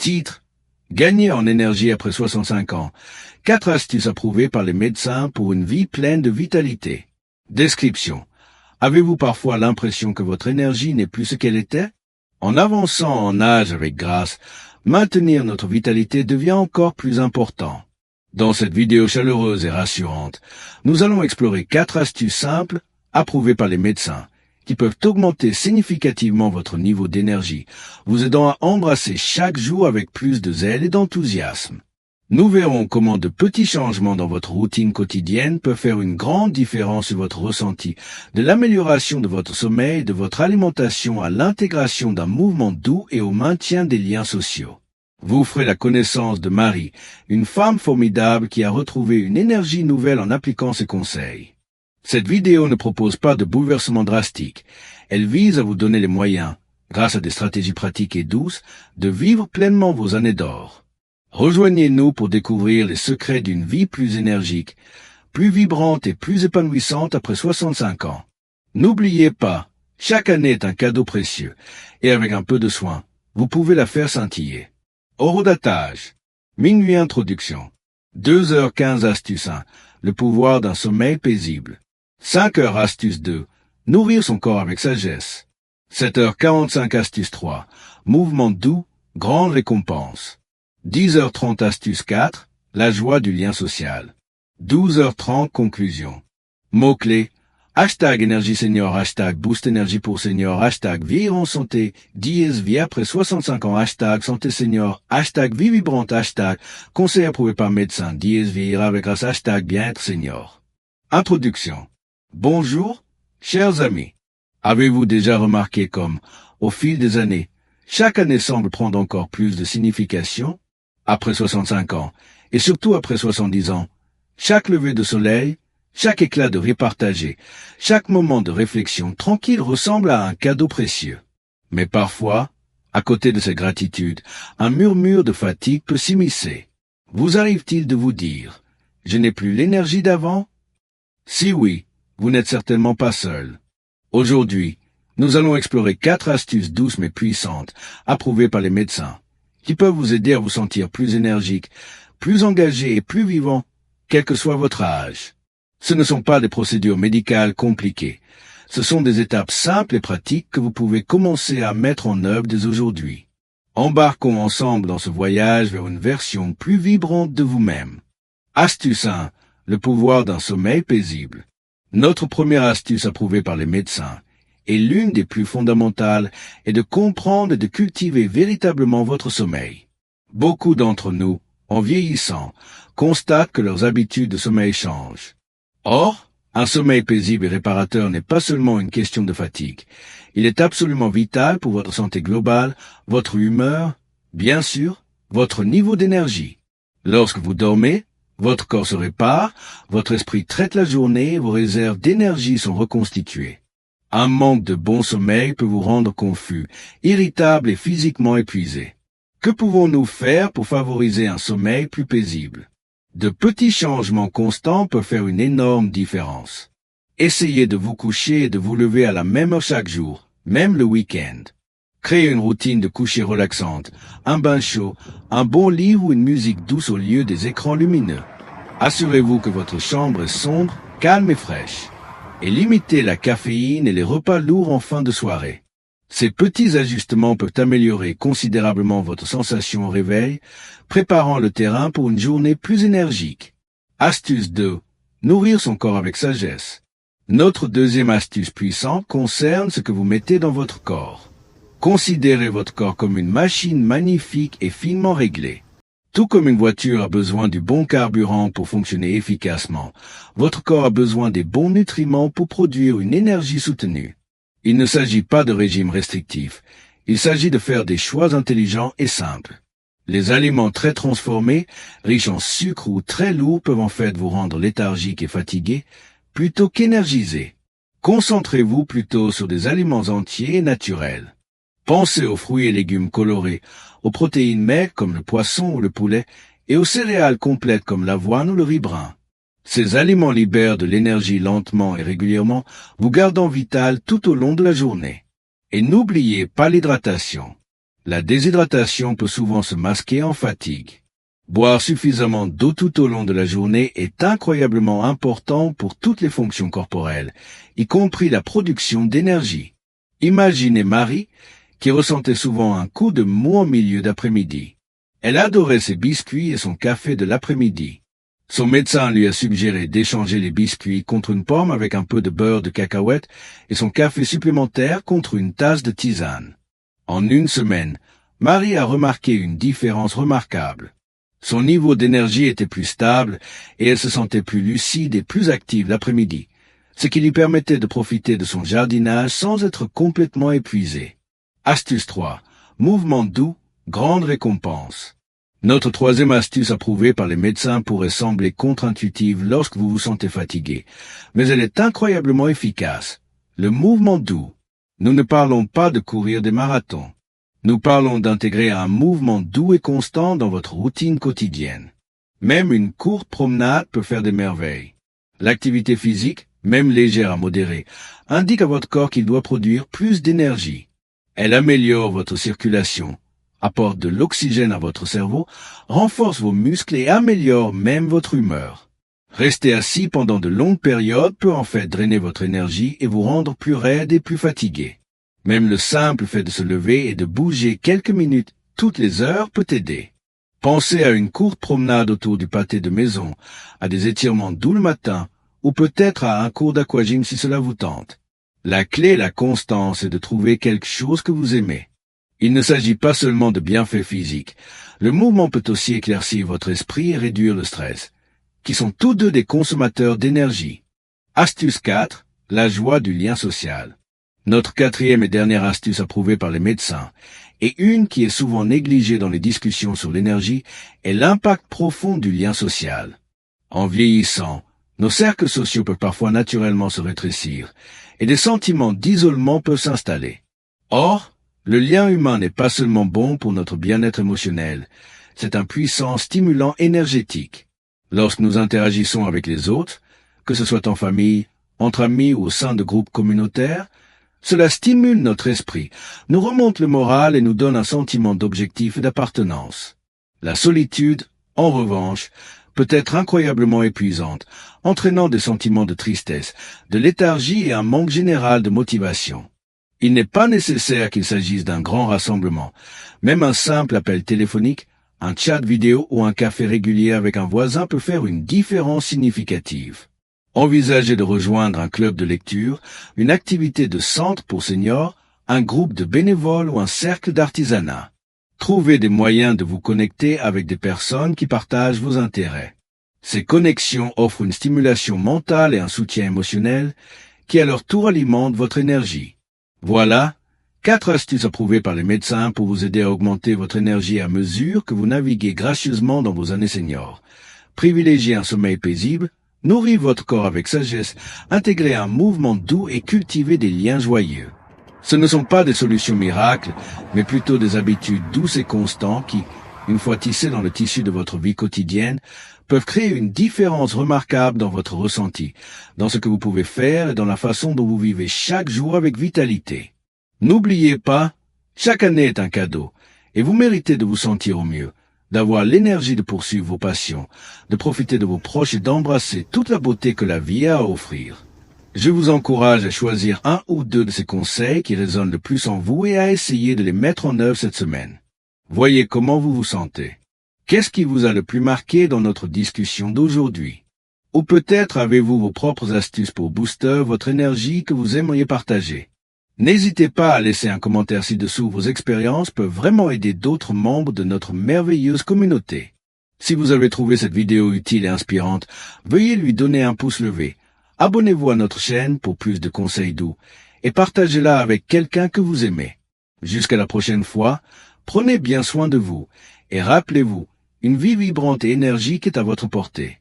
Titre: Gagner en énergie après 65 ans. 4 astuces approuvées par les médecins pour une vie pleine de vitalité. Description: avez-vous parfois l'impression que votre énergie n'est plus ce qu'elle était? En avançant en âge avec grâce, maintenir notre vitalité devient encore plus important. Dans cette vidéo chaleureuse et rassurante, nous allons explorer 4 astuces simples, approuvées par les médecins, qui peuvent augmenter significativement votre niveau d'énergie, vous aidant à embrasser chaque jour avec plus de zèle et d'enthousiasme. Nous verrons comment de petits changements dans votre routine quotidienne peuvent faire une grande différence sur votre ressenti, de l'amélioration de votre sommeil, de votre alimentation à l'intégration d'un mouvement doux et au maintien des liens sociaux. Vous ferez la connaissance de Marie, une femme formidable qui a retrouvé une énergie nouvelle en appliquant ses conseils. Cette vidéo ne propose pas de bouleversement drastique. Elle vise à vous donner les moyens, grâce à des stratégies pratiques et douces, de vivre pleinement vos années d'or. Rejoignez-nous pour découvrir les secrets d'une vie plus énergique, plus vibrante et plus épanouissante après 65 ans. N'oubliez pas, chaque année est un cadeau précieux, et avec un peu de soin, vous pouvez la faire scintiller. Horodatage. Minuit introduction. 2h15 astuce 1. Le pouvoir d'un sommeil paisible. 5h astuce 2. Nourrir son corps avec sagesse. 7h45 astuce 3. Mouvement doux, grande récompense. 10h30 astuce 4. La joie du lien social. 12h30 conclusion. Mots-clés. Hashtag énergie senior, hashtag boost énergie pour senior, hashtag vieillir en santé, dièse vie après 65 ans, hashtag santé senior, hashtag vie vibrante, hashtag conseil approuvé par médecin, dièse vieillira avec grâce, hashtag bien-être senior. Introduction. Bonjour, chers amis. Avez-vous déjà remarqué comme, au fil des années, chaque année semble prendre encore plus de signification? Après 65 ans, et surtout après 70 ans, chaque lever de soleil, chaque éclat de rire partagé, chaque moment de réflexion tranquille ressemble à un cadeau précieux. Mais parfois, à côté de cette gratitude, un murmure de fatigue peut s'immiscer. Vous arrive-t-il de vous dire « Je n'ai plus l'énergie d'avant » ? Si oui, vous n'êtes certainement pas seul. Aujourd'hui, nous allons explorer 4 astuces douces mais puissantes, approuvées par les médecins, qui peuvent vous aider à vous sentir plus énergique, plus engagé et plus vivant, quel que soit votre âge. Ce ne sont pas des procédures médicales compliquées. Ce sont des étapes simples et pratiques que vous pouvez commencer à mettre en œuvre dès aujourd'hui. Embarquons ensemble dans ce voyage vers une version plus vibrante de vous-même. Astuce 1. Le pouvoir d'un sommeil paisible. Notre première astuce approuvée par les médecins, et l'une des plus fondamentales, est de comprendre et de cultiver véritablement votre sommeil. Beaucoup d'entre nous, en vieillissant, constatent que leurs habitudes de sommeil changent. Or, un sommeil paisible et réparateur n'est pas seulement une question de fatigue. Il est absolument vital pour votre santé globale, votre humeur, bien sûr, votre niveau d'énergie. Lorsque vous dormez, votre corps se répare, votre esprit traite la journée et vos réserves d'énergie sont reconstituées. Un manque de bon sommeil peut vous rendre confus, irritable et physiquement épuisé. Que pouvons-nous faire pour favoriser un sommeil plus paisible? De petits changements constants peuvent faire une énorme différence. Essayez de vous coucher et de vous lever à la même heure chaque jour, même le week-end. Créez une routine de coucher relaxante, un bain chaud, un bon livre ou une musique douce au lieu des écrans lumineux. Assurez-vous que votre chambre est sombre, calme et fraîche. Et limitez la caféine et les repas lourds en fin de soirée. Ces petits ajustements peuvent améliorer considérablement votre sensation au réveil, préparant le terrain pour une journée plus énergique. Astuce 2. Nourrir son corps avec sagesse. Notre deuxième astuce puissante concerne ce que vous mettez dans votre corps. Considérez votre corps comme une machine magnifique et finement réglée. Tout comme une voiture a besoin du bon carburant pour fonctionner efficacement, votre corps a besoin des bons nutriments pour produire une énergie soutenue. Il ne s'agit pas de régime restrictif, il s'agit de faire des choix intelligents et simples. Les aliments très transformés, riches en sucre ou très lourds peuvent en fait vous rendre léthargique et fatigué, plutôt qu'énergisé. Concentrez-vous plutôt sur des aliments entiers et naturels. Pensez aux fruits et légumes colorés, aux protéines maigres comme le poisson ou le poulet, et aux céréales complètes comme l'avoine ou le riz brun. Ces aliments libèrent de l'énergie lentement et régulièrement, vous gardant vital tout au long de la journée. Et n'oubliez pas l'hydratation. La déshydratation peut souvent se masquer en fatigue. Boire suffisamment d'eau tout au long de la journée est incroyablement important pour toutes les fonctions corporelles, y compris la production d'énergie. Imaginez Marie, qui ressentait souvent un coup de mou en milieu d'après-midi. Elle adorait ses biscuits et son café de l'après-midi. Son médecin lui a suggéré d'échanger les biscuits contre une pomme avec un peu de beurre de cacahuète et son café supplémentaire contre une tasse de tisane. En une semaine, Marie a remarqué une différence remarquable. Son niveau d'énergie était plus stable et elle se sentait plus lucide et plus active l'après-midi, ce qui lui permettait de profiter de son jardinage sans être complètement épuisée. Astuce 3. Mouvement doux, grande récompense. Notre troisième astuce approuvée par les médecins pourrait sembler contre-intuitive lorsque vous vous sentez fatigué, mais elle est incroyablement efficace. Le mouvement doux. Nous ne parlons pas de courir des marathons. Nous parlons d'intégrer un mouvement doux et constant dans votre routine quotidienne. Même une courte promenade peut faire des merveilles. L'activité physique, même légère à modérée, indique à votre corps qu'il doit produire plus d'énergie. Elle améliore votre circulation, apporte de l'oxygène à votre cerveau, renforce vos muscles et améliore même votre humeur. Rester assis pendant de longues périodes peut en fait drainer votre énergie et vous rendre plus raide et plus fatigué. Même le simple fait de se lever et de bouger quelques minutes toutes les heures peut aider. Pensez à une courte promenade autour du pâté de maison, à des étirements doux le matin, ou peut-être à un cours d'aquagym si cela vous tente. La clé est la constance et de trouver quelque chose que vous aimez. Il ne s'agit pas seulement de bienfaits physiques. Le mouvement peut aussi éclaircir votre esprit et réduire le stress, qui sont tous deux des consommateurs d'énergie. Astuce 4. La joie du lien social. Notre quatrième et dernière astuce approuvée par les médecins, et une qui est souvent négligée dans les discussions sur l'énergie, est l'impact profond du lien social. En vieillissant, nos cercles sociaux peuvent parfois naturellement se rétrécir, et des sentiments d'isolement peuvent s'installer. Or, le lien humain n'est pas seulement bon pour notre bien-être émotionnel, c'est un puissant stimulant énergétique. Lorsque nous interagissons avec les autres, que ce soit en famille, entre amis ou au sein de groupes communautaires, cela stimule notre esprit, nous remonte le moral et nous donne un sentiment d'objectif et d'appartenance. La solitude, en revanche, peut être incroyablement épuisante, entraînant des sentiments de tristesse, de léthargie et un manque général de motivation. Il n'est pas nécessaire qu'il s'agisse d'un grand rassemblement. Même un simple appel téléphonique, un chat vidéo ou un café régulier avec un voisin peut faire une différence significative. Envisagez de rejoindre un club de lecture, une activité de centre pour seniors, un groupe de bénévoles ou un cercle d'artisanat. Trouvez des moyens de vous connecter avec des personnes qui partagent vos intérêts. Ces connexions offrent une stimulation mentale et un soutien émotionnel qui à leur tour alimentent votre énergie. Voilà, 4 astuces approuvées par les médecins pour vous aider à augmenter votre énergie à mesure que vous naviguez gracieusement dans vos années seniors. Privilégiez un sommeil paisible, nourrir votre corps avec sagesse, intégrer un mouvement doux et cultiver des liens joyeux. Ce ne sont pas des solutions miracles, mais plutôt des habitudes douces et constantes qui, une fois tissées dans le tissu de votre vie quotidienne, peuvent créer une différence remarquable dans votre ressenti, dans ce que vous pouvez faire et dans la façon dont vous vivez chaque jour avec vitalité. N'oubliez pas, chaque année est un cadeau, et vous méritez de vous sentir au mieux, d'avoir l'énergie de poursuivre vos passions, de profiter de vos proches et d'embrasser toute la beauté que la vie a à offrir. Je vous encourage à choisir un ou deux de ces conseils qui résonnent le plus en vous et à essayer de les mettre en œuvre cette semaine. Voyez comment vous vous sentez. Qu'est-ce qui vous a le plus marqué dans notre discussion d'aujourd'hui? Ou peut-être avez-vous vos propres astuces pour booster votre énergie que vous aimeriez partager? N'hésitez pas à laisser un commentaire ci-dessous, vos expériences peuvent vraiment aider d'autres membres de notre merveilleuse communauté. Si vous avez trouvé cette vidéo utile et inspirante, veuillez lui donner un pouce levé. Abonnez-vous à notre chaîne pour plus de conseils doux et partagez-la avec quelqu'un que vous aimez. Jusqu'à la prochaine fois, prenez bien soin de vous et rappelez-vous, une vie vibrante et énergique est à votre portée.